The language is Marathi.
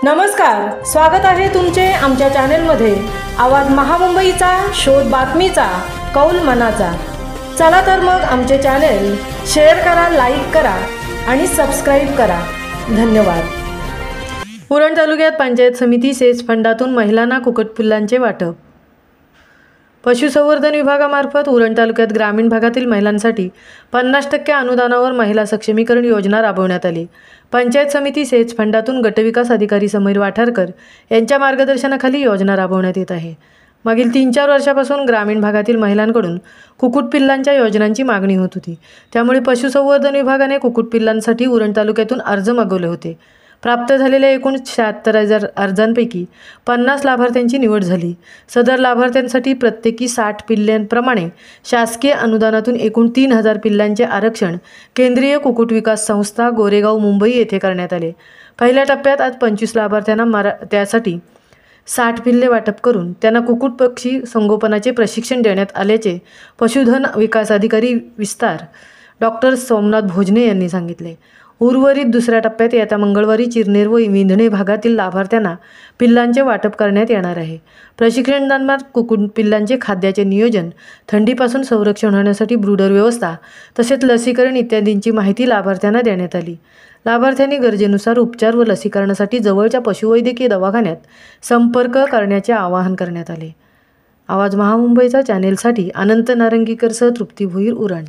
नमस्कार, स्वागत आहे तुमचे आमच्या चॅनलमध्ये। आवाज महामुंबईचा, शोध बातमीचा, कौल मनाचा। चला तर मग आमचे चॅनल शेअर करा, लाईक करा आणि सबस्क्राइब करा। धन्यवाद। उरण तालुक्यात पंचायत समिती सेच फंडातून महिलांना कुक्कुटपिल्लांचे वाटप। पशुसंवर्धन विभागामार्फत उरण तालुक्यात ग्रामीण भागातील महिलांसाठी 50% अनुदानावर महिला सक्षमीकरण योजना राबवण्यात आली। पंचायत समिती सेच फंडातून गटविकास अधिकारी समीर वाठारकर यांच्या मार्गदर्शनाखाली योजना राबवण्यात येत आहे। मागील 3-4 वर्षापासून ग्रामीण भागातील महिलांकडून कुक्कुटपिल्लांच्या योजनांची मागणी होत होती। त्यामुळे पशुसंवर्धन विभागाने कुक्कुटपिल्लांसाठी उरण तालुक्यातून अर्ज मागवले होते। प्राप्त झालेल्या एकूण 76,000 अर्जांपैकी 50 लाभार्थ्यांची निवड झाली। सदर लाभार्थ्यांसाठी प्रत्येकी 60 पिल्लांप्रमाणे शासकीय अनुदानातून एकूण 3,000 पिल्लांचे आरक्षण केंद्रीय कुक्कुट विकास संस्था गोरेगाव मुंबई येथे करण्यात आले। पहिल्या टप्प्यात आज 25 लाभार्थ्यांना त्यासाठी 60 पिल्ले वाटप करून त्यांना कुक्कुट पक्षी संगोपनाचे प्रशिक्षण देण्यात आल्याचे पशुधन विकास अधिकारी विस्तार डॉक्टर सोमनाथ भोजने यांनी सांगितले। उर्वरित दुसऱ्या टप्प्यात येत्या मंगळवारी चिरनेर व विंधणे भागातील लाभार्थ्यांना पिल्लांचे वाटप करण्यात येणार आहे। प्रशिक्षणादरम्यान कुक्कुट पिल्लांचे खाद्याचे नियोजन, थंडीपासून संरक्षण होण्यासाठी ब्रूडर व्यवस्था तसेच लसीकरण इत्यादींची माहिती लाभार्थ्यांना देण्यात आली। लाभार्थ्यांनी गरजेनुसार उपचार व लसीकरणासाठी जवळच्या पशुवैद्यकीय दवाखान्यात संपर्क करण्याचे आवाहन करण्यात आले। आवाज महामुंबईचा चॅनेलसाठी अनंत नारंगीकरसह तृप्ती भोईर, उरण।